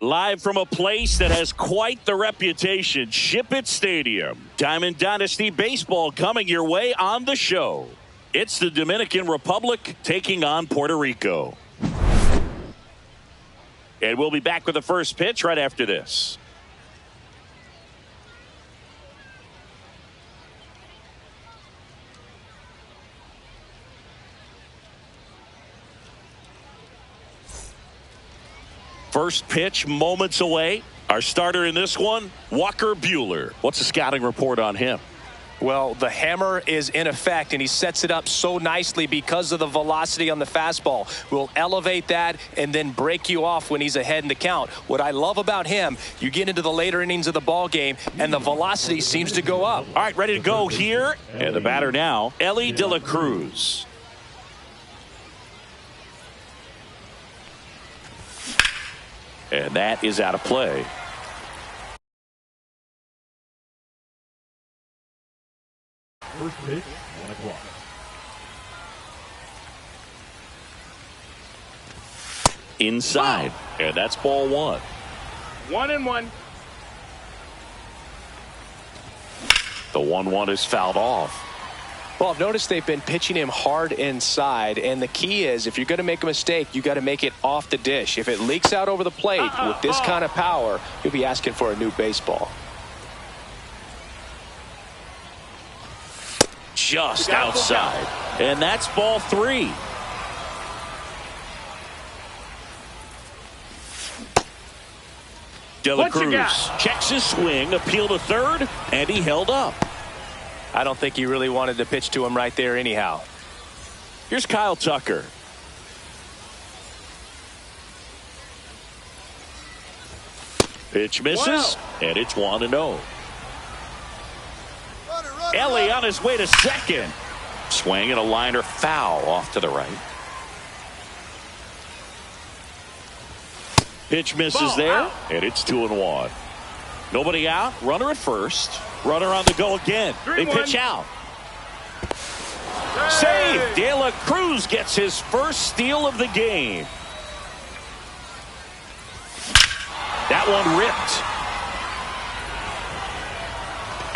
Live from a place that has quite the reputation, Ship It Stadium. Diamond Dynasty Baseball coming your way on the show. It's the Dominican Republic taking on Puerto Rico. And we'll be back with the first pitch right after this. First pitch moments away. Our starter in this one, Walker Buehler. What's the scouting report on him? Well, the hammer is in effect, and he sets it up so nicely because of the velocity on the fastball. Will elevate that and then break you off when he's ahead in the count. What I love about him, you get into the later innings of the ball game, and the velocity seems to go up. All right, ready to go here. And the batter now, Elly De La Cruz. And that is out of play. First pitch, 1 o'clock. Inside. And that's ball 1. 1-1. The 1-1 is fouled off. Well, I've noticed they've been pitching him hard inside, and the key is if you're going to make a mistake, you got to make it off the dish. If it leaks out over the plate with this kind of power, you'll be asking for a new baseball. Just outside. And that's ball 3. De La Cruz checks his swing, appeal to third, and he held up. I don't think he really wanted to pitch to him right there anyhow. Here's Kyle Tucker. Pitch misses, and it's 1-0. Elly on his way to second. Swing and a liner foul off to the right. Pitch misses there, and it's 2-1. Nobody out, runner at first. Runner on the go again. They pitch out. Save! De La Cruz gets his first steal of the game. That one ripped.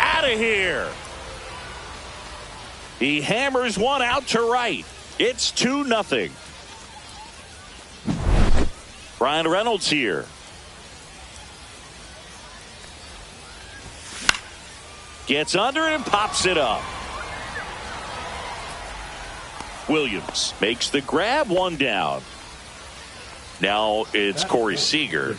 Out of here. He hammers one out to right. It's 2-0. Brian Reynolds here. Gets under it and pops it up. Williams makes the grab, 1 down. Now it's Corey Seager.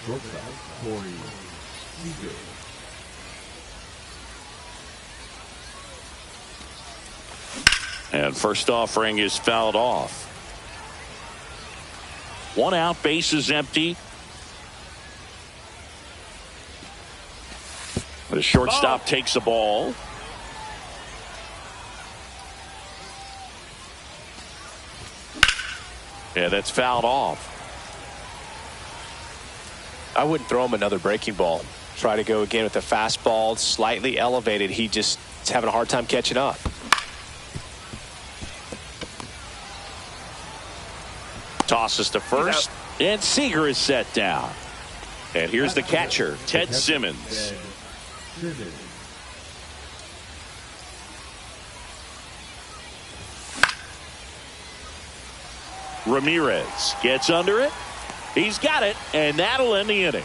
And first offering is fouled off. 1 out, bases empty. The shortstop takes the ball. Yeah, that's fouled off. I wouldn't throw him another breaking ball. Try to go again with the fastball, slightly elevated. He just is having a hard time catching up. Tosses to first, and Seager is set down. And here's the catcher, Ted Simmons. Ramirez gets under it. He's got it, and that'll end the inning.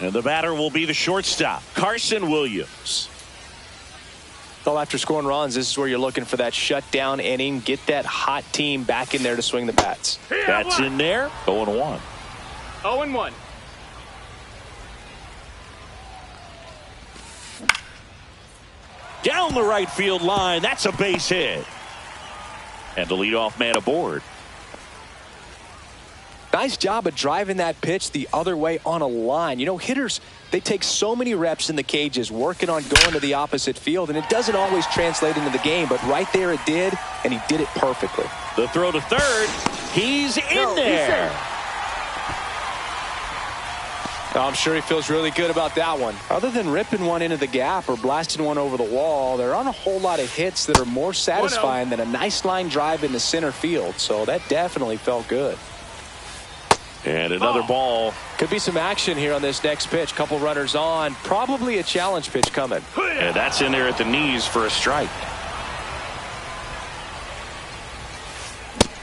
And the batter will be the shortstop, Carson Williams. Well, after scoring runs, this is where you're looking for that shutdown inning. Get that hot team back in there to swing the bats. Bats in there, 0-1. 0-1. Down the right field line. That's a base hit. And the leadoff man aboard. Nice job of driving that pitch the other way on a line. You know, hitters, they take so many reps in the cages working on going to the opposite field, and it doesn't always translate into the game, but right there it did, and he did it perfectly. The throw to third. He's in there. I'm sure he feels really good about that one. Other than ripping one into the gap or blasting one over the wall, there aren't a whole lot of hits that are more satisfying than a nice line drive into center field. So that definitely felt good. And another ball. Could be some action here on this next pitch. Couple runners on. Probably a challenge pitch coming. And that's in there at the knees for a strike.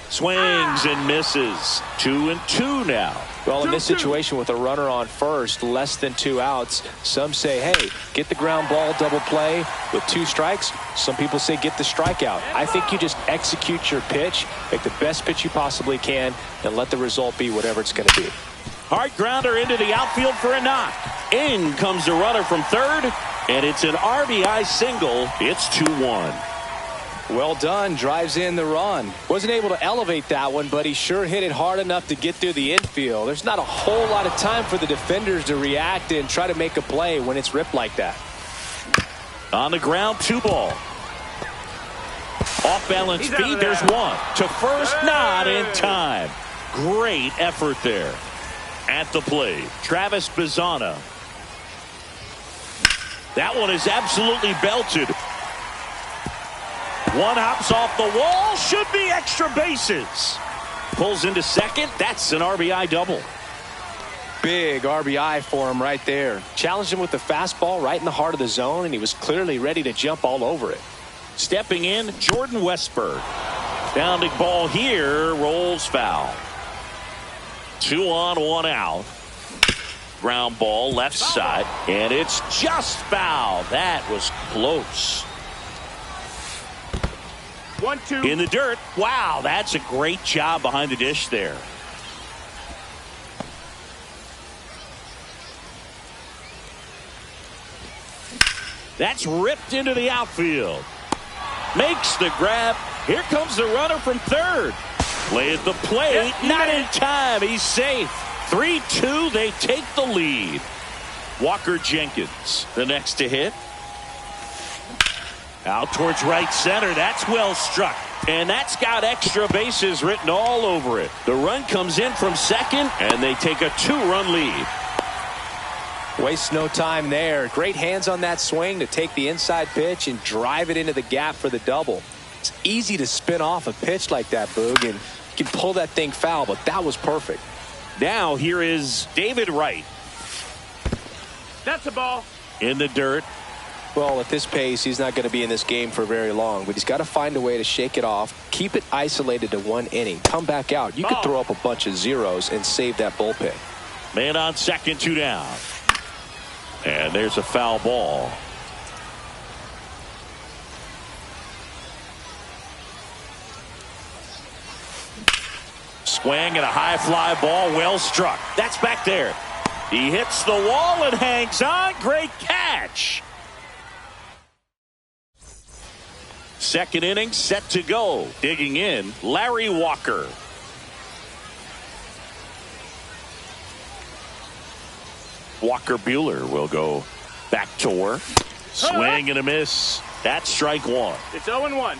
Swings and misses. 2-2 now. Well, in this situation with a runner on first, less than 2 outs, some say, hey, get the ground ball, double play with 2 strikes. Some people say get the strikeout. I think you just execute your pitch, make the best pitch you possibly can, and let the result be whatever it's going to be. Hard grounder into the outfield for a knock. In comes the runner from third, and it's an RBI single. It's 2-1. Well done. Drives in the run. Wasn't able to elevate that one, but he sure hit it hard enough to get through the infield. There's not a whole lot of time for the defenders to react and try to make a play when it's ripped like that. On the ground, 2 ball. Off balance feed, there's one. To first, not in time. Great effort there. At the plate, Travis Bazzana. That one is absolutely belted. One hops off the wall, should be extra bases. Pulls into second, that's an RBI double. Big RBI for him right there. Challenged him with the fastball right in the heart of the zone, and he was clearly ready to jump all over it. Stepping in, Jordan Westberg. Bounding ball here, rolls foul. 2 on, 1 out. Ground ball left side, and it's just foul. That was close. 1-2. In the dirt. Wow, that's a great job behind the dish there. That's ripped into the outfield. Makes the grab. Here comes the runner from third. Play at the plate. Not in time. He's safe. 3-2. They take the lead. Walker Jenkins, the next to hit. Out towards right center. That's well struck. And that's got extra bases written all over it. The run comes in from second, and they take a 2-run lead. Wastes no time there. Great hands on that swing to take the inside pitch and drive it into the gap for the double. It's easy to spin off a pitch like that, Boog, and you can pull that thing foul, but that was perfect. Now here is David Wright. That's a ball. In the dirt. Well, at this pace, he's not going to be in this game for very long, but he's got to find a way to shake it off, keep it isolated to 1 inning, come back out. You could throw up a bunch of zeros and save that bullpen. Man on second, 2 down. And there's a foul ball. Swing and a high fly ball, well struck. That's back there. He hits the wall and hangs on. Great catch. Second inning set to go. Digging in, Larry Walker. Walker Buehler will go back to work. Swing and a miss. That's strike 1. It's 0-1.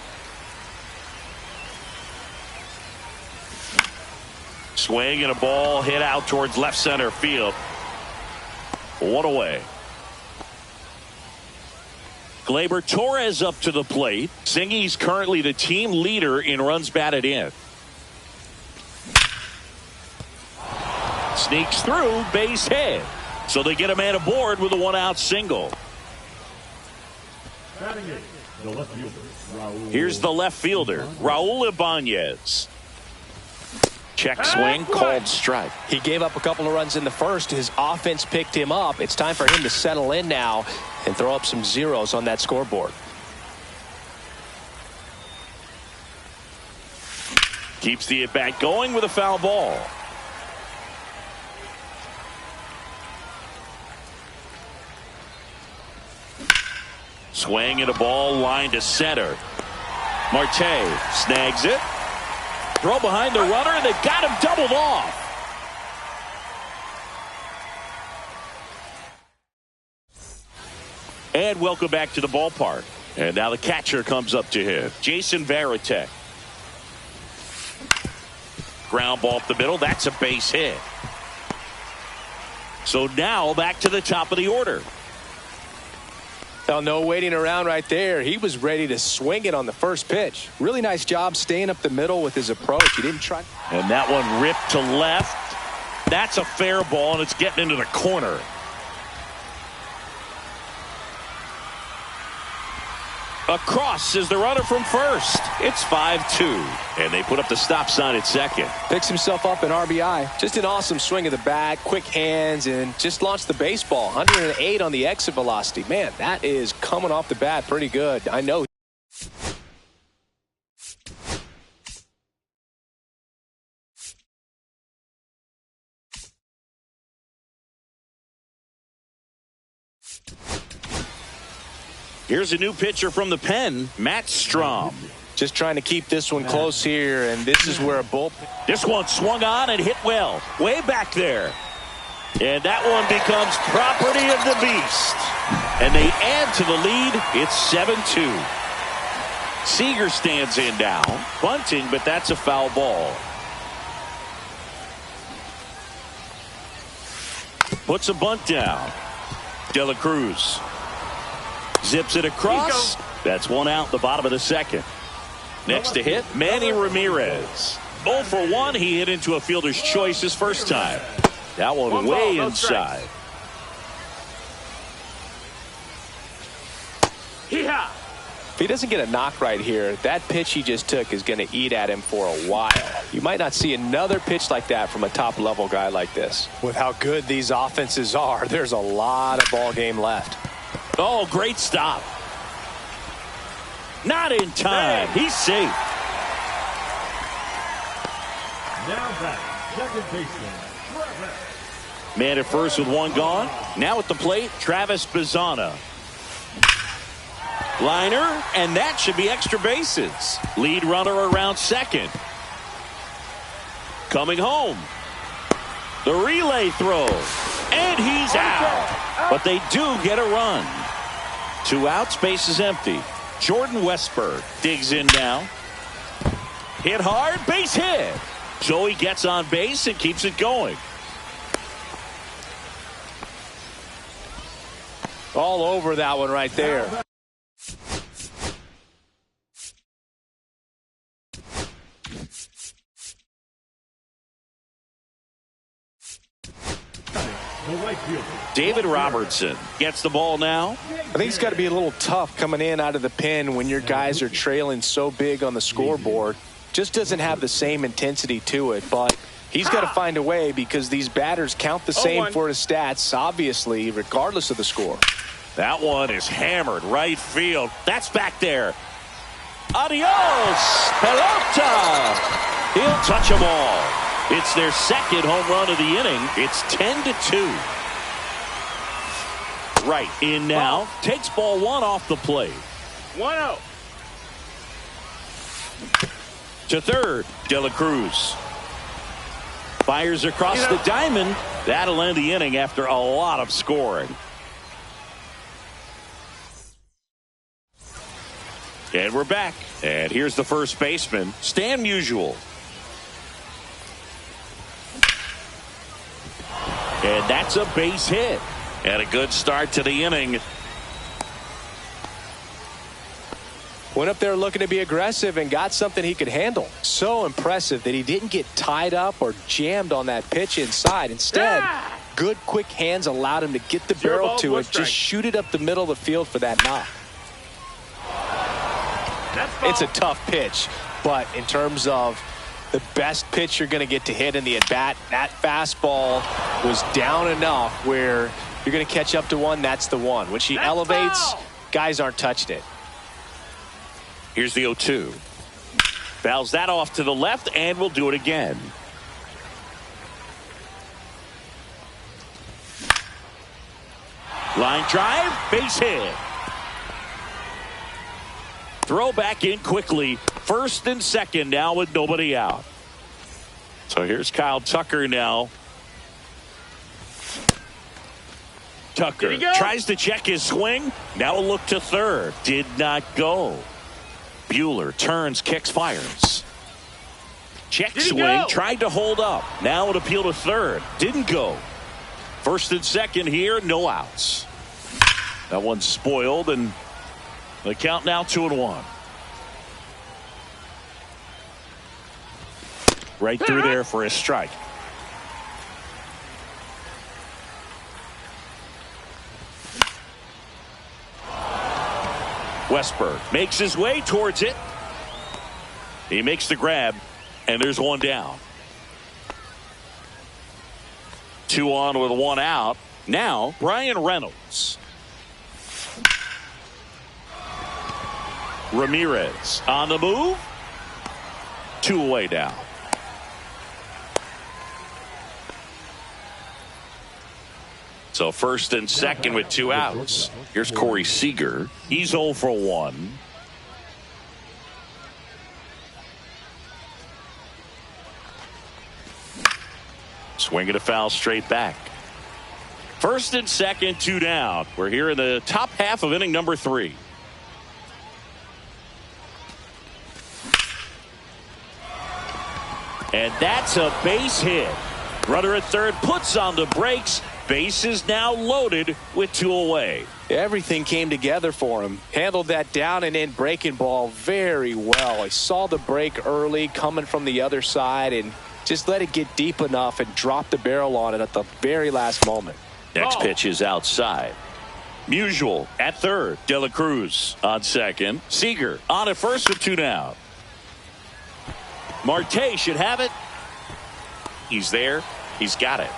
Swing and a ball hit out towards left center field. 1 away. Gleyber Torres up to the plate. Singy's currently the team leader in runs batted in. Sneaks through, base hit. So they get a man aboard with a 1-out single. Here's the left fielder, Raul Ibanez. Check swing, called strike. He gave up a couple of runs in the first. His offense picked him up. It's time for him to settle in now and throw up some zeros on that scoreboard. Keeps the at-bat going with a foul ball. Swing and a ball lined to center. Marte snags it. Throw behind the runner, and they've got him doubled off. And welcome back to the ballpark. And now the catcher comes up to him, Jason Varitek. Ground ball up the middle. That's a base hit. So now back to the top of the order. Well, no waiting around right there. He was ready to swing it on the first pitch. Really nice job staying up the middle with his approach. He didn't try. And that one ripped to left. That's a fair ball, and it's getting into the corner. Across is the runner from first. It's 5-2. And they put up the stop sign at second. Picks himself up an RBI. Just an awesome swing of the bat, quick hands, and just launched the baseball. 108 on the exit velocity. Man, that is coming off the bat pretty good. I know. Here's a new pitcher from the pen, Matt Strom. Just trying to keep this one close here, and this is where a bullpen. This one swung on and hit well, way back there. And that one becomes property of the beast. And they add to the lead. It's 7-2. Seager stands in now, bunting, but that's a foul ball. Puts a bunt down. De La Cruz zips it across. That's one out the bottom of the second. Next to hit, Manny Ramirez. 0 for 1. He hit into a fielder's choice his first time. That one way inside. If he doesn't get a knock right here, that pitch he just took is going to eat at him for a while. You might not see another pitch like that from a top-level guy like this. With how good these offenses are, there's a lot of ball game left. Oh, great stop. Not in time. He's safe. Now back, second baseman, Travis. Man at first with one gone. Now at the plate, Travis Bazzana. Liner, and that should be extra bases. Lead runner around second. Coming home. The relay throw. And he's out. But they do get a run. 2 outs, base is empty. Jordan Westberg digs in now. Hit hard, base hit. So he gets on base and keeps it going. All over that one right there. David Robertson gets the ball now. I think it's got to be a little tough coming in out of the pen when your guys are trailing so big on the scoreboard. Just doesn't have the same intensity to it, but he's got to find a way because these batters count the same for his stats, obviously, regardless of the score. That one is hammered right field. That's back there. Adios, pelota. He'll touch them all. It's their second home run of the inning. It's 10-2. Right in now. Takes ball 1 off the plate. 1-0. To third, De La Cruz. Fires across the diamond. That'll end the inning after a lot of scoring. And we're back. And here's the first baseman, Stan Musial. And that's a base hit. And a good start to the inning. Went up there looking to be aggressive and got something he could handle. So impressive that he didn't get tied up or jammed on that pitch inside. Instead, good quick hands allowed him to get the barrel to it. Just shoot it up the middle of the field for that knock. It's a tough pitch, but in terms of the best pitch you're going to get to hit in the at-bat, that fastball was down enough where you're going to catch up to one. That's the one. When she elevates, guys aren't touching it. Here's the 0-2. Fouls that off to the left, and we'll do it again. Line drive, base hit. Throw back in quickly. First and second now with nobody out. So here's Kyle Tucker now. Tucker tries to check his swing. Now a look to third. Did not go. Buehler turns, kicks, fires. Check swing, tried to hold up. Now an appeal to third. Didn't go. First and second here, no outs. That one's spoiled, and the count now 2-1. Right through there for a strike. Westberg makes his way towards it. He makes the grab, and there's one down. 2 on with 1 out. Now, Brian Reynolds. Ramirez on the move. 2 away now. So first and second with 2 outs. Here's Corey Seager. He's 0 for 1. Swinging a foul straight back. First and second, 2 down. We're here in the top half of inning number 3. And that's a base hit. Runner at third puts on the brakes. Base is now loaded with 2 away. Everything came together for him. Handled that down and in breaking ball very well. He saw the break early coming from the other side and just let it get deep enough and drop the barrel on it at the very last moment. Next pitch is outside. Musial at third. De La Cruz on second. Seager on at first with 2 down. Marte should have it. He's there. He's got it.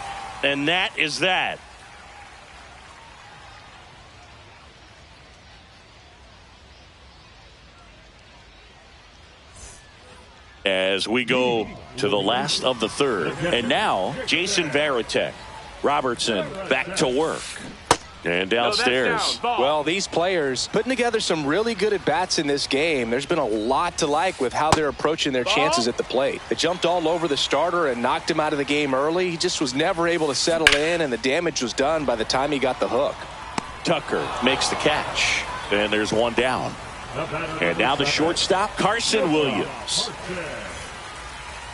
And that is that. As we go to the last of the third. And now, Jason Varitek. Robertson back to work. And downstairs. Well, these players putting together some really good at-bats in this game. There's been a lot to like with how they're approaching their chances at the plate. They jumped all over the starter and knocked him out of the game early. He just was never able to settle in, and the damage was done by the time he got the hook. Tucker makes the catch. And there's 1 down. And now the shortstop, Carson Williams.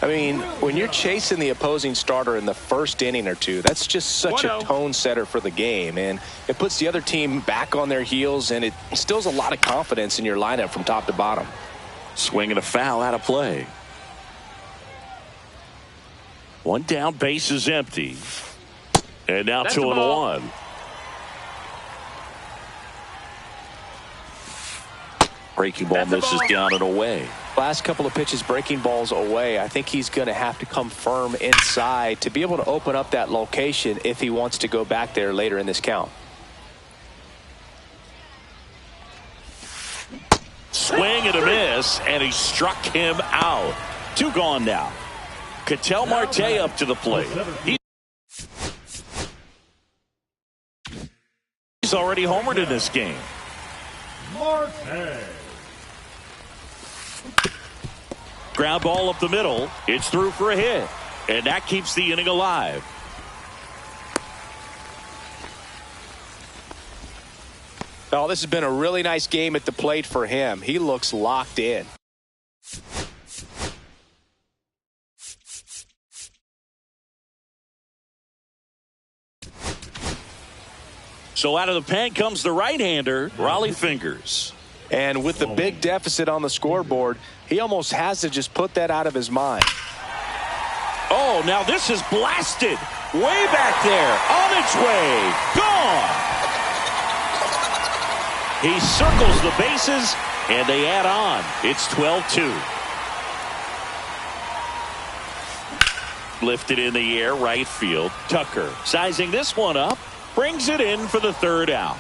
I mean, when you're chasing the opposing starter in the first inning or two, that's just such a tone setter for the game. And it puts the other team back on their heels, and it instills a lot of confidence in your lineup from top to bottom. Swinging a foul out of play. 1 down, base is empty. And now 2-1. Breaking ball misses down and away. Last couple of pitches breaking balls away. I think he's going to have to come firm inside to be able to open up that location if he wants to go back there later in this count. Swing and a miss, and he struck him out. 2 gone now. Ketel Marte up to the plate. He's already homered in this game. Marte. Ground ball up the middle. It's through for a hit. And that keeps the inning alive. Oh, this has been a really nice game at the plate for him. He looks locked in. So out of the pen comes the right-hander, Raleigh Fingers. And with the big deficit on the scoreboard, he almost has to just put that out of his mind. Oh, now this is blasted. Way back there. On its way. Gone. He circles the bases, and they add on. It's 12-2. Lifted in the air, right field. Tucker sizing this one up. Brings it in for the 3rd out.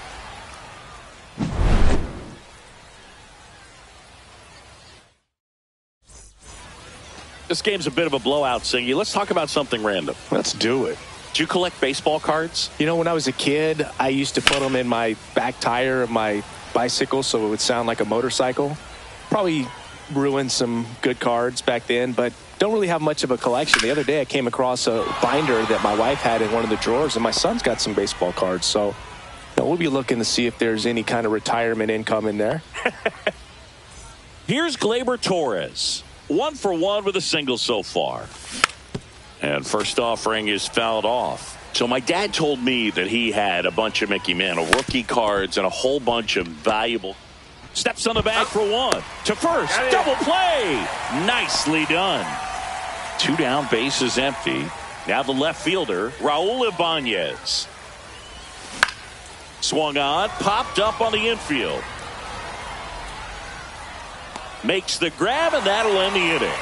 This game's a bit of a blowout, Singy. Let's talk about something random. Let's do it. Do you collect baseball cards? You know, when I was a kid, I used to put them in my back tire of my bicycle so it would sound like a motorcycle. Probably ruined some good cards back then, but don't really have much of a collection. The other day I came across a binder that my wife had in one of the drawers, and my son's got some baseball cards. So we'll be looking to see if there's any kind of retirement income in there. Here's Gleyber Torres. 1 for 1 with a single so far. And first offering is fouled off. So my dad told me that he had a bunch of Mickey Mantle rookie cards and a whole bunch of valuable. Steps on the bag for one. To first. Double play. Nicely done. 2 down, bases empty. Now the left fielder, Raul Ibanez. Swung on, popped up on the infield. Makes the grab, and that'll end the inning.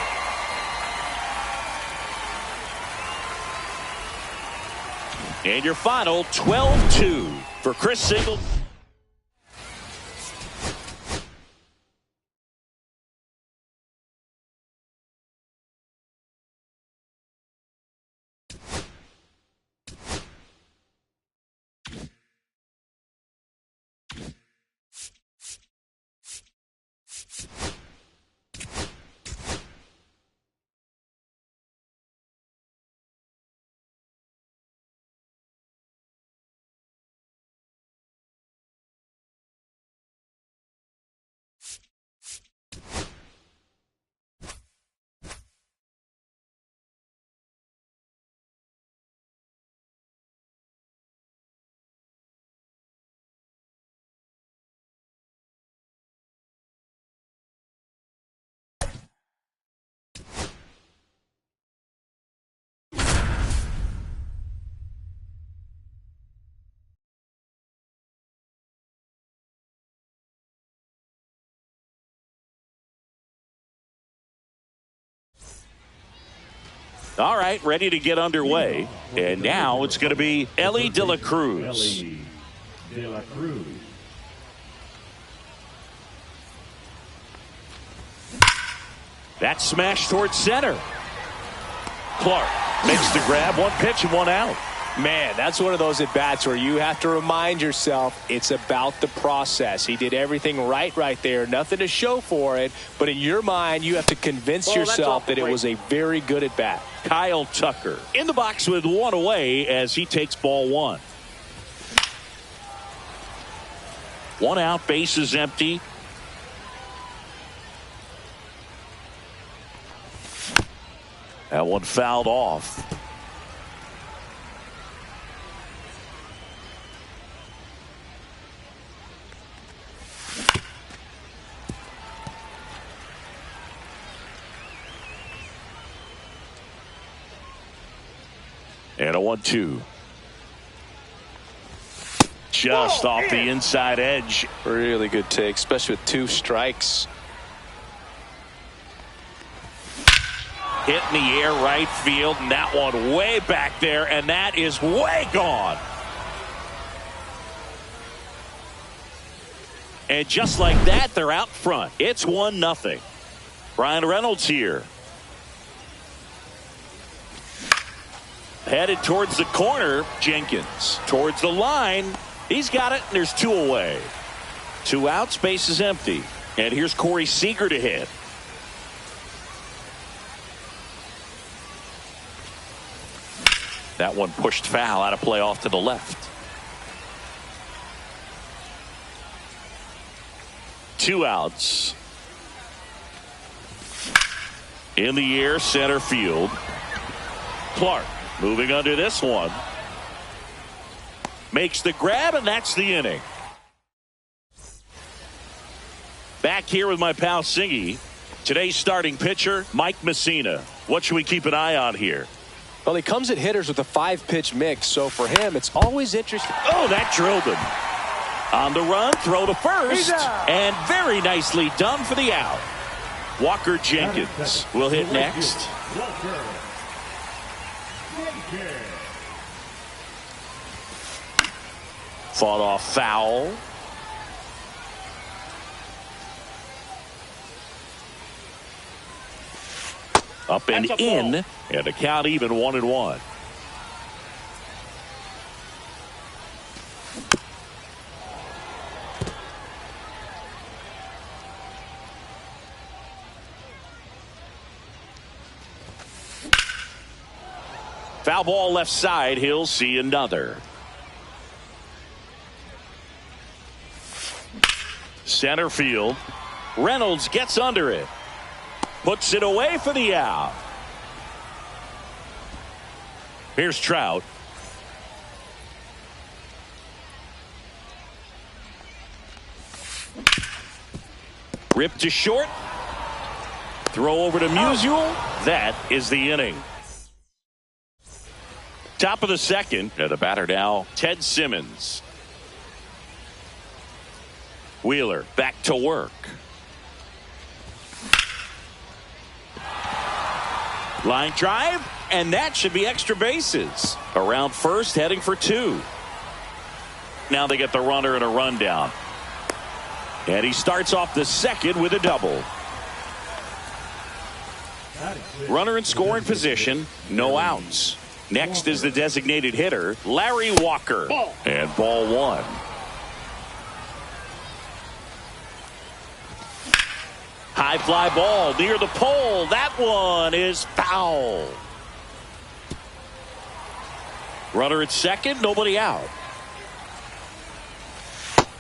And your final 12-2 for Chris Singleton. All right, ready to get underway. And now it's going to be Ellie De La Cruz. De La Cruz. That smash towards center. Clark makes the grab, 1 pitch and 1 out. Man, that's one of those at-bats where you have to remind yourself it's about the process. He did everything right there. Nothing to show for it. But in your mind, you have to convince yourself that it was a very good at-bat. Kyle Tucker in the box with 1 away as he takes ball 1. 1 out, bases empty. That one fouled off. And a 1-2. Just off the inside edge. Really good take, especially with 2 strikes. Hit in the air, right field, and that one way back there, and that is way gone. And just like that, they're out front. It's 1-0. Brian Reynolds here. Headed towards the corner. Jenkins towards the line. He's got it, and there's 2 away. 2 outs, bases empty. And here's Corey Seager to hit. That one pushed foul out of play off to the left. 2 outs. In the air, center field. Clark moving under this one. Makes the grab, and that's the inning. Back here with my pal Singy. Today's starting pitcher, Mike Messina. What should we keep an eye on here? Well, he comes at hitters with a 5-pitch mix, so for him, it's always interesting. Oh, that drilled him. On the run, throw to first, and very nicely done for the out. Walker Jenkins will hit next. Fought off foul. Up and in, and the count even 1-1. Foul ball left side. He'll see another. Center field. Reynolds gets under it. Puts it away for the out. Here's Trout. Rip to short. Throw over to Musial. That is the inning. Top of the second. The batter now, Ted Simmons. Wheeler back to work. Line drive, and that should be extra bases. Around first, heading for 2. Now they get the runner and a rundown. And he starts off the second with a double. Runner in scoring position, no outs. Next is the designated hitter, Larry Walker. And ball 1. High fly ball near the pole. That one is foul. Runner at second, nobody out.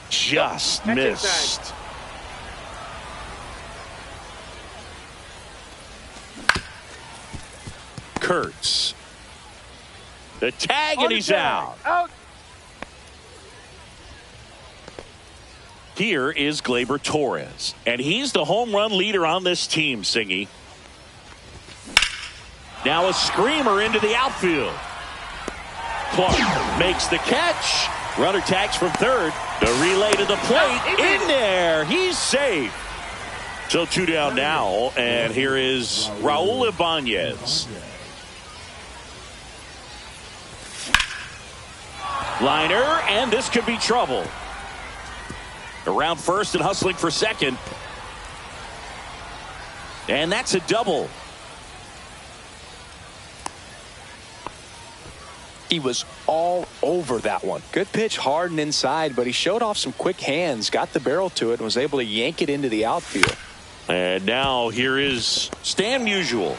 Just missed. Kurtz. The tag, and he's out. Here is Gleyber Torres, and he's the home run leader on this team, Singy. Now a screamer into the outfield. Clark makes the catch. Runner tags from third. The relay to the plate. In there. He's safe. So 2 down now, and here is Raul Ibanez. Liner, and this could be trouble. Around first and hustling for second. And that's a double. He was all over that one. Good pitch, hard and inside, but he showed off some quick hands, got the barrel to it, and was able to yank it into the outfield. And now here is Stan Musial.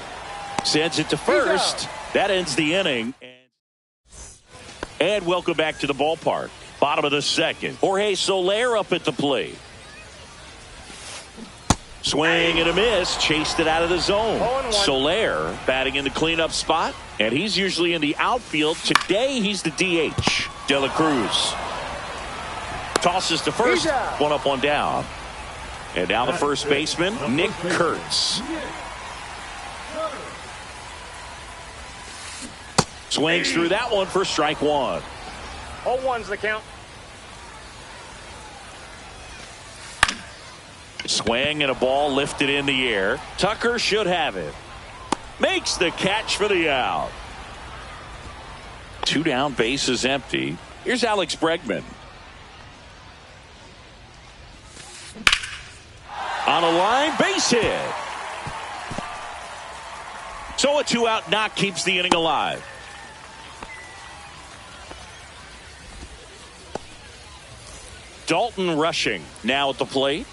Sends it to first. That ends the inning. And welcome back to the ballpark. Bottom of the second. Jorge Soler up at the plate. Swing and a miss. Chased it out of the zone. Soler batting in the cleanup spot. And he's usually in the outfield. Today he's the DH. De La Cruz. Tosses to first. 1 up, 1 down. And now the first baseman, Nick Kurtz. Swings through that one for strike 1. 0-1's the count. Swing and a ball lifted in the air. Tucker should have it. Makes the catch for the out. 2 down, bases empty. Here's Alex Bregman. On a line, base hit. So a 2-out knock keeps the inning alive. Dalton Rushing now at the plate.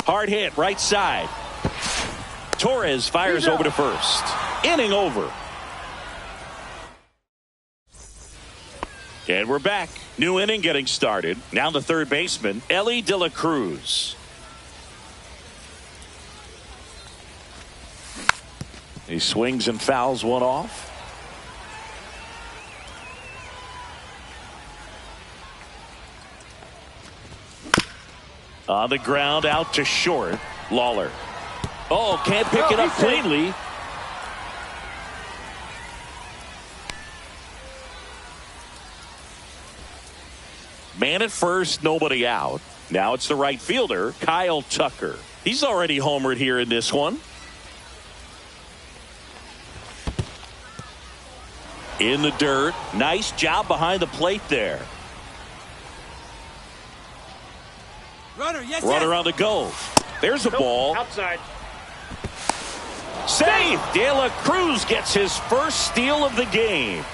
Hard hit right side. Torres fires over to first. Inning over. And we're back. New inning getting started. Now the third baseman, Ellie De La Cruz. He swings and fouls one off. On the ground, out to short. Lawler. Oh, can't pick it up cleanly. Man at first, nobody out. Now it's the right fielder, Kyle Tucker. He's already homered here in this one. In the dirt. Nice job behind the plate there. Runner on the go. There's a ball. Outside. Safe. De La Cruz gets his first steal of the game.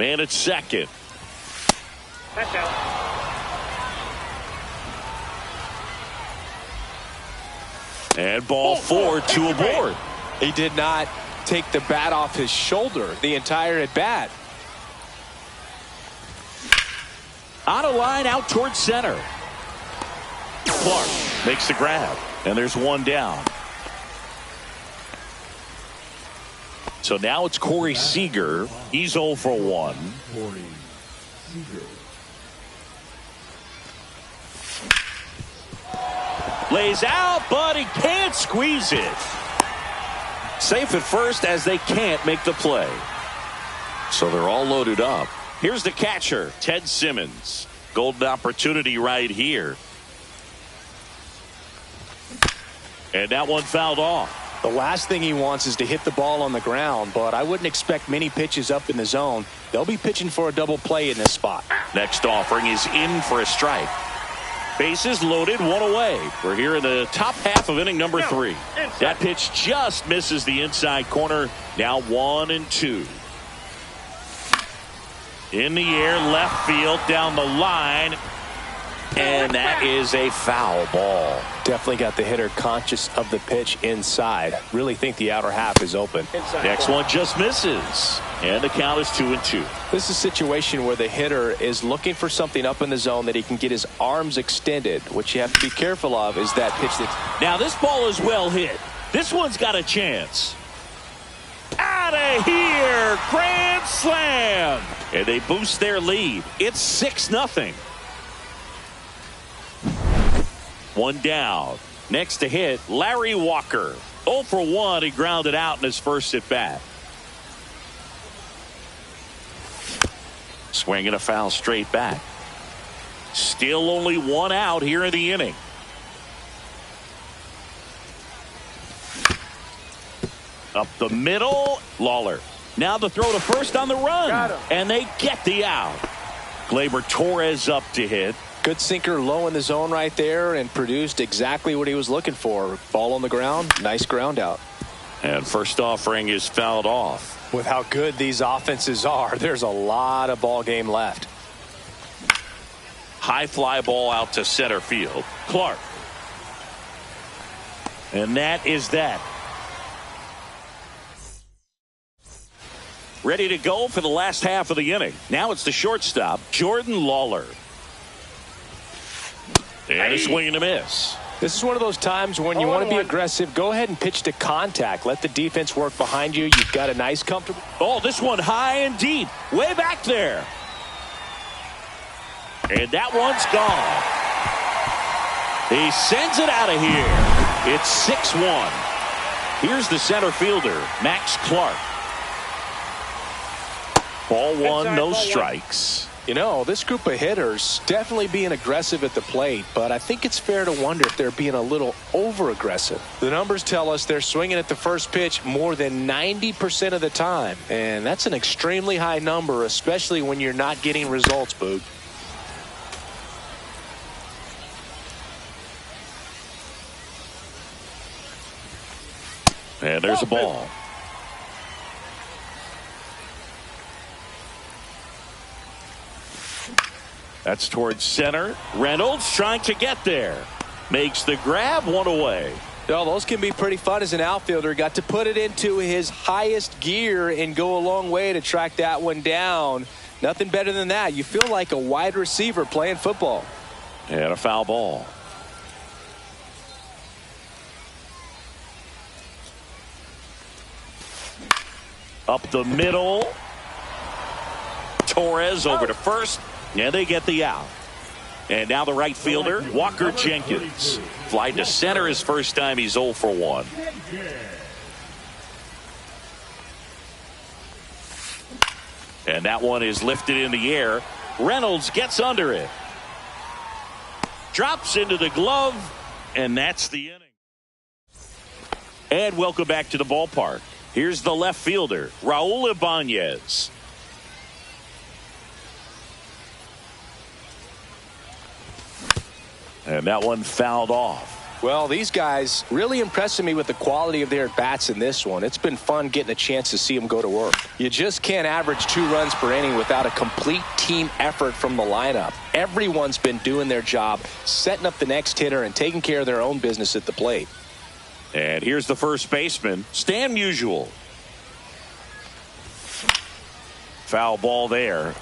Man at second. That's out. And ball 4, 2 aboard. He did not take the bat off his shoulder the entire at bat. On a line out towards center. Clark makes the grab. And there's 1 down. So now it's Corey Seager. He's 0 for 1. Lays out, but he can't squeeze it. Safe at first as they can't make the play. So they're all loaded up. Here's the catcher, Ted Simmons. Golden opportunity right here. And that one fouled off. The last thing he wants is to hit the ball on the ground, but I wouldn't expect many pitches up in the zone. They'll be pitching for a double play in this spot. Next offering is in for a strike. Bases loaded, one away. We're here in the top half of inning number 3. That pitch just misses the inside corner. Now 1-2. In the air, left field, down the line. And that is a foul ball. Definitely got the hitter conscious of the pitch inside. Really think the outer half is open. Next one just misses. And the count is 2-2. This is a situation where the hitter is looking for something up in the zone that he can get his arms extended. What you have to be careful of is that pitch that's... Now this ball is well hit. This one's got a chance. Out of here. Grand slam. And they boost their lead. It's 6-0. One down. Next to hit, Larry Walker. 0 for 1. He grounded out in his first at bat. Swinging a foul straight back. Still only 1 out here in the inning. Up the middle, Lawler. Now the throw to first on the run. And they get the out. Gleyber Torres up to hit. Good sinker low in the zone right there and produced exactly what he was looking for. Ball on the ground, nice ground out. And first offering is fouled off. With how good these offenses are, there's a lot of ball game left. High fly ball out to center field. Clark. And that is that. Ready to go for the last half of the inning. Now it's the shortstop, Jordan Lawler. And a swing and a miss. This is one of those times when you want to be aggressive. Go ahead and pitch to contact. Let the defense work behind you. You've got a nice, comfortable. Oh, this one high and deep. Way back there. And that one's gone. He sends it out of here. It's 6-1. Here's the center fielder, Max Clark. Ball one, no strikes. You know, this group of hitters definitely being aggressive at the plate, but I think it's fair to wonder if they're being a little over-aggressive. The numbers tell us they're swinging at the first pitch more than 90% of the time, and that's an extremely high number, especially when you're not getting results, Boog. And there's a ball. That's towards center. Reynolds trying to get there. Makes the grab, one away. No, those can be pretty fun as an outfielder. Got to put it into his highest gear and go a long way to track that one down. Nothing better than that. You feel like a wide receiver playing football. And a foul ball. Up the middle. Torres over to first. And they get the out. And now the right fielder, Walker Jenkins. Fly to center his first time. He's 0 for 1. And that one is lifted in the air. Reynolds gets under it. Drops into the glove. And that's the inning. And welcome back to the ballpark. Here's the left fielder, Raul Ibanez. And that one fouled off. Well, these guys really impressing me with the quality of their bats in this one. It's been fun getting a chance to see them go to work. You just can't average 2 runs per inning without a complete team effort from the lineup. Everyone's been doing their job, setting up the next hitter and taking care of their own business at the plate. And here's the first baseman, Stan Musial. Foul ball there.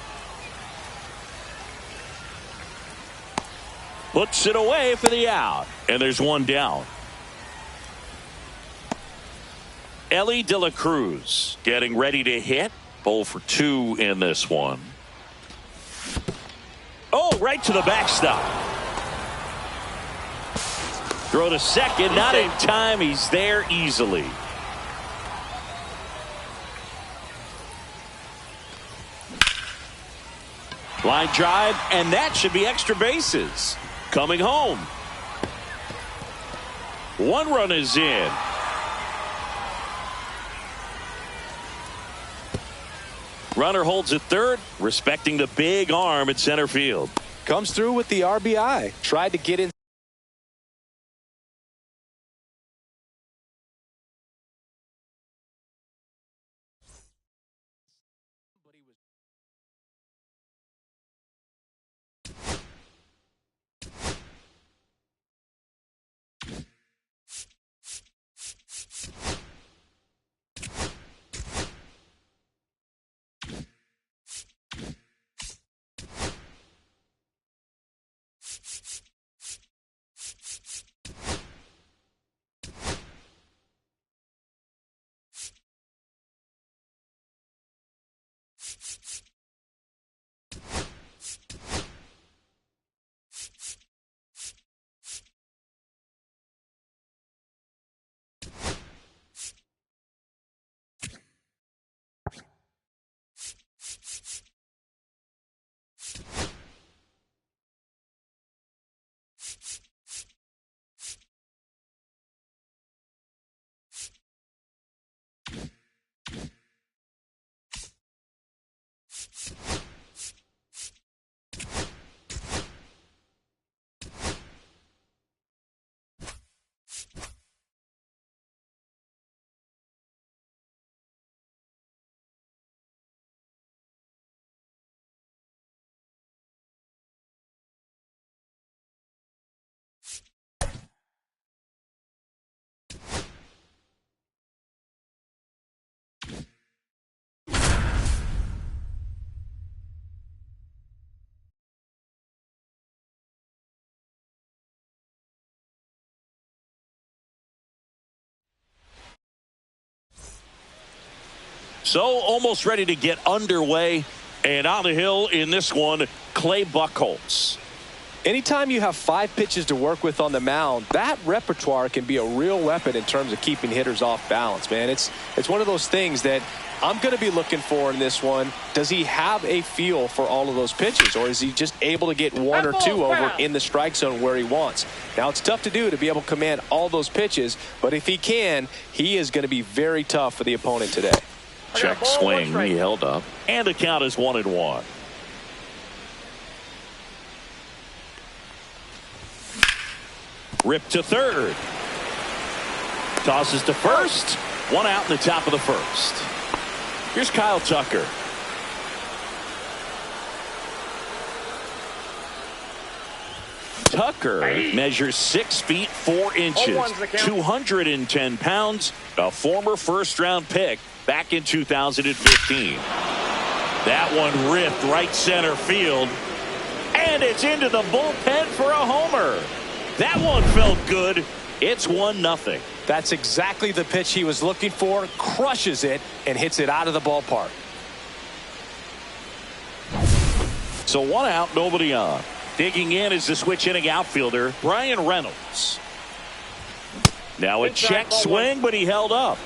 Puts it away for the out. And there's one down. Ellie De La Cruz getting ready to hit. 0 for 2 in this one. Oh, right to the backstop. Throw to second, not in time. He's there easily. Line drive, and that should be extra bases. Coming home. One run is in. Runner holds at third, respecting the big arm at center field. Comes through with the RBI. Tried to get in. So almost ready to get underway. And on the hill in this one, Clay Buchholz. Anytime you have 5 pitches to work with on the mound, that repertoire can be a real weapon in terms of keeping hitters off balance, man. It's one of those things that I'm going to be looking for in this one. Does he have a feel for all of those pitches, or is he just able to get 1 or 2 over in the strike zone where he wants? Now, it's tough to do to be able to command all those pitches, but if he can, he is going to be very tough for the opponent today. Check swing. He held up. And the count is 1-1. Rip to third. Tosses to first. 1 out in the top of the first. Here's Kyle Tucker. Tucker measures 6 feet 4 inches, 210 pounds, a former first-round pick back in 2015. That one ripped right center field, and it's into the bullpen for a homer. That one felt good. It's 1-0. That's exactly the pitch he was looking for. Crushes it and hits it out of the ballpark. So 1 out, nobody on. Digging in is the switch hitting outfielder, Brian Reynolds. Now a check swing, but he held up.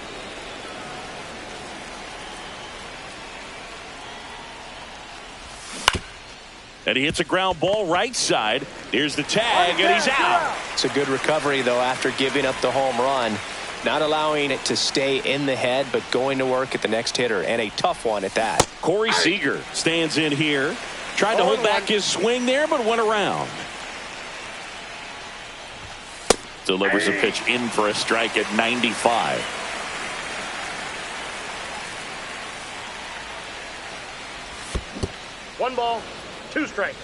And he hits a ground ball right side. Here's the tag, and he's out. It's a good recovery, though, after giving up the home run. Not allowing it to stay in the head, but going to work at the next hitter, and a tough one at that. Corey Seager stands in here. Tried to hold back his swing there, but went around. Delivers a pitch in for a strike at 95. One ball, 2 strikes.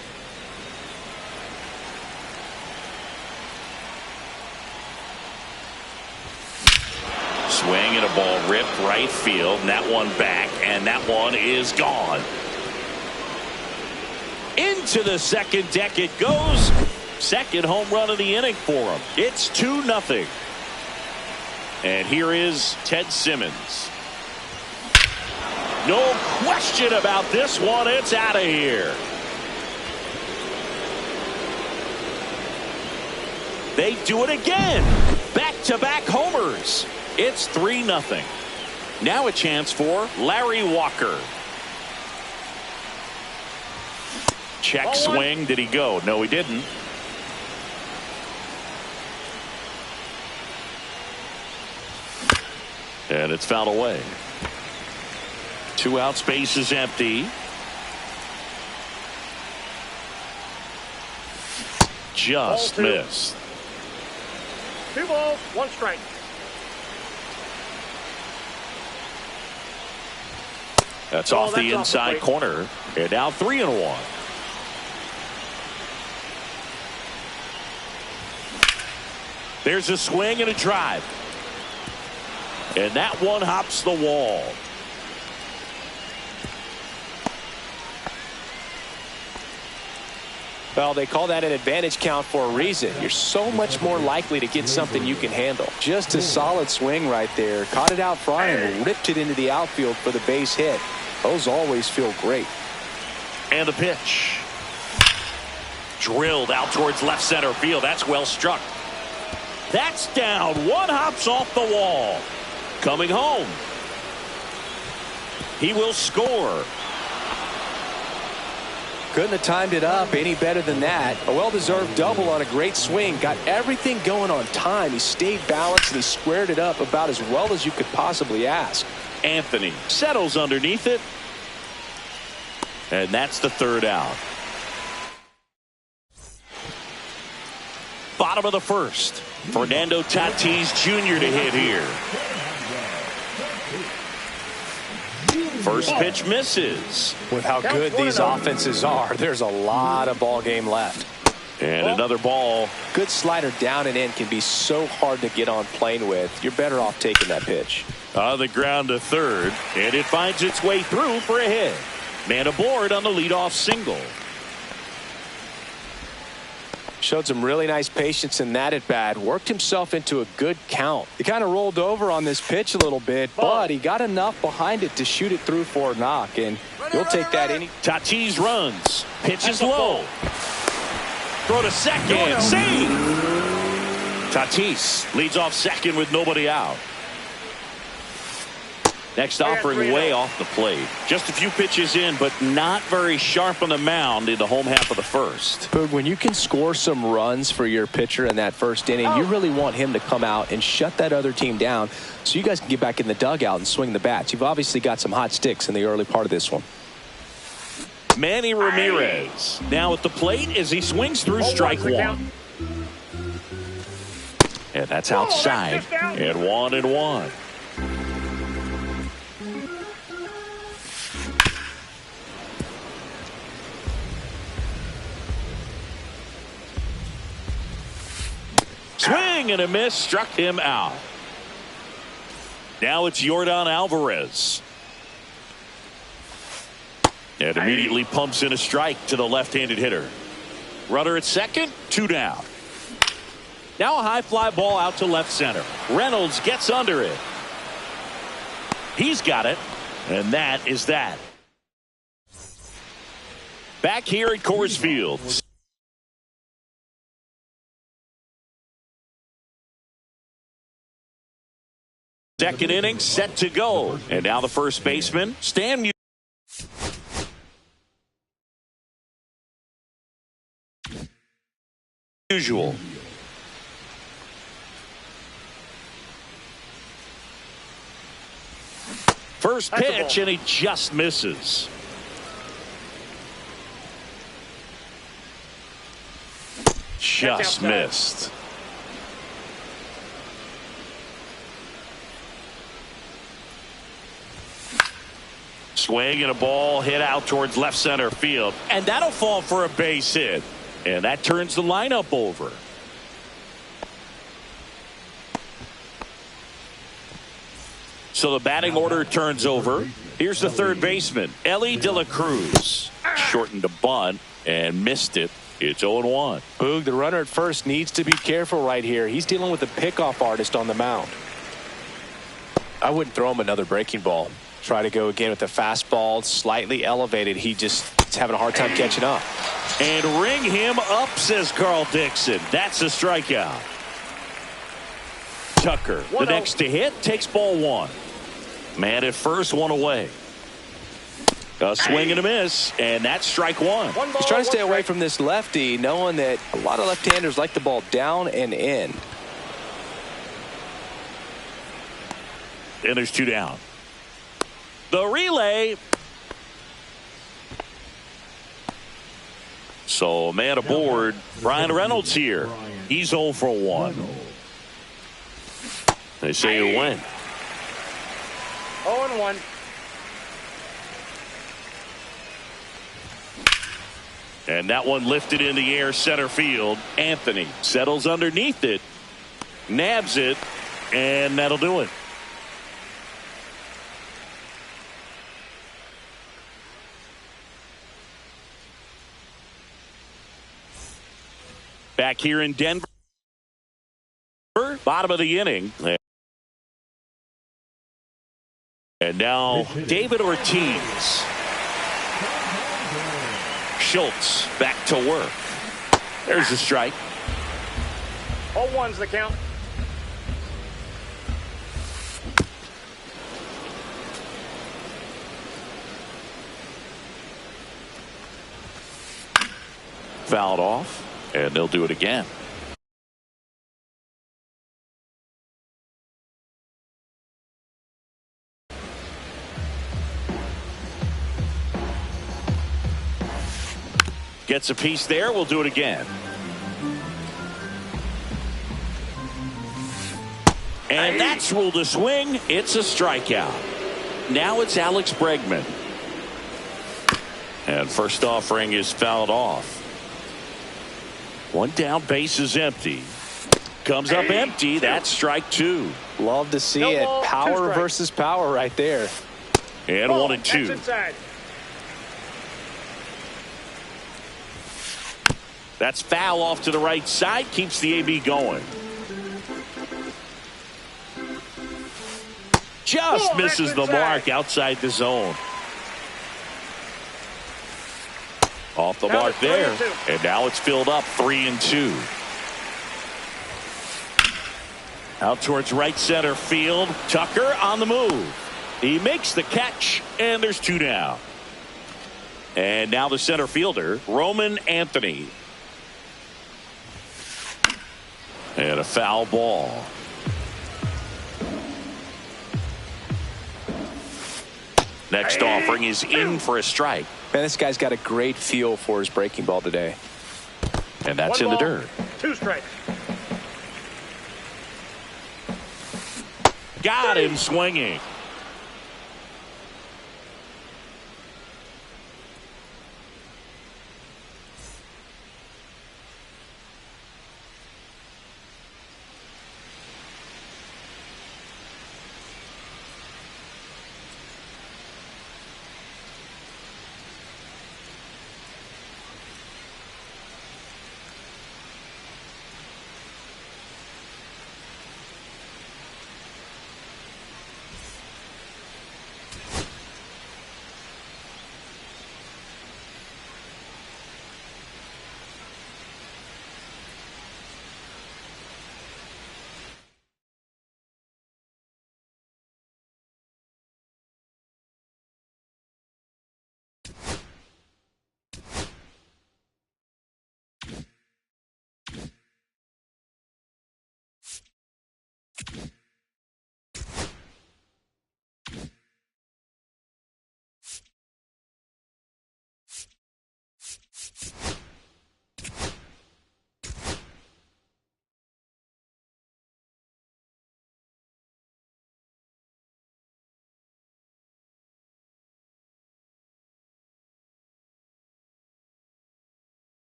Swing and a ball ripped right field, and that one back, and that one is gone. Into the second deck it goes. Second home run of the inning for him. It's 2-0. And here is Ted Simmons. No question about this one. It's out of here. They do it again. Back-to-back homers. It's 3-0. Now a chance for Larry Walker. Check swing. Did he go? No, he didn't. And it's fouled away. 2 out, space is empty. Just missed. 2 balls, 1 strike. That's off the inside corner. And now 3-1. There's a swing and a drive. And that one hops the wall. Well, they call that an advantage count for a reason. You're so much more likely to get something you can handle. Just a solid swing right there. Caught it out front and ripped it into the outfield for the base hit. Those always feel great. And the pitch. Drilled out towards left center field. That's well struck. That's down. One hops off the wall. Coming home. He will score. Couldn't have timed it up any better than that. A well-deserved double on a great swing. Got everything going on time. He stayed balanced and he squared it up about as well as you could possibly ask. Anthony settles underneath it. And that's the 3rd out. Bottom of the 1st. Fernando Tatis Jr. to hit here. First pitch misses. With how good these offenses are, there's a lot of ball game left. And another ball. Good slider down and in can be so hard to get on plane with. You're better off taking that pitch. On the ground to 3rd. And it finds its way through for a hit. Man aboard on the leadoff single. Showed some really nice patience in that at bat. Worked himself into a good count. He kind of rolled over on this pitch a little bit, but he got enough behind it to shoot it through for a knock, and you'll take that any. Tatis runs. Pitch is low. Throw to second. Save. Tatis leads off second with nobody out. Next offering way off the plate. Just a few pitches in, but not very sharp on the mound in the home half of the 1st. Boog, when you can score some runs for your pitcher in that 1st inning, you really want him to come out and shut that other team down so you guys can get back in the dugout and swing the bats. You've obviously got some hot sticks in the early part of this one. Manny Ramirez now at the plate as he swings through strike 1. And that's outside. And 1-1. Swing and a miss, struck him out. Now it's Yordan Alvarez. And immediately pumps in a strike to the left-handed hitter. Runner at second, 2 down. Now a high fly ball out to left center. Reynolds gets under it. He's got it, and that is that. Back here at Coors Field. Second inning set to go. And now the first baseman, Stan Musial. First pitch, and he just misses. Just missed. Swing and a ball hit out towards left center field. And that'll fall for a base hit. And that turns the lineup over. So the batting order turns over. Here's the third baseman, Ellie De La Cruz. Shortened a bunt and missed it. It's 0-1. Boog, the runner at first needs to be careful right here. He's dealing with a pickoff artist on the mound. I wouldn't throw him another breaking ball. Try to go again with the fastball, slightly elevated. He just is having a hard time catching up. And ring him up, says Carl Dixon. That's a strikeout. Tucker, the next to hit, takes ball one. Man at first, one away. A swing and a miss, and that's strike one. He's trying to stay away from this lefty, knowing that a lot of left-handers like the ball down and in. And there's two down. The relay. So man aboard. Brian Reynolds here. He's 0 for 1. They say you win. 0-1. And that one lifted in the air, center field. Anthony settles underneath it, nabs it, and that'll do it. Back here in Denver, bottom of the inning. And now David Ortiz. Schultz back to work. There's a strike. 0-1's the count. Fouled off, and they'll do it again. Gets a piece there. We'll do it again. And that's ruled a swing. It's a strikeout. Now it's Alex Bregman. And first offering is fouled off. One down, base is empty. Comes up empty. That's strike two. Love to see it. Power versus power right there. And 1-2. That's foul off to the right side. Keeps the AB going. Just misses the mark outside the zone. Off the mark there. And now it's filled up 3-2. Out towards right center field. Tucker on the move. He makes the catch, and there's two down. And now the center fielder, Roman Anthony. And a foul ball. Next offering is in for a strike. Man, this guy's got a great feel for his breaking ball today. And that's in the dirt. 2 strikes. Got him swinging.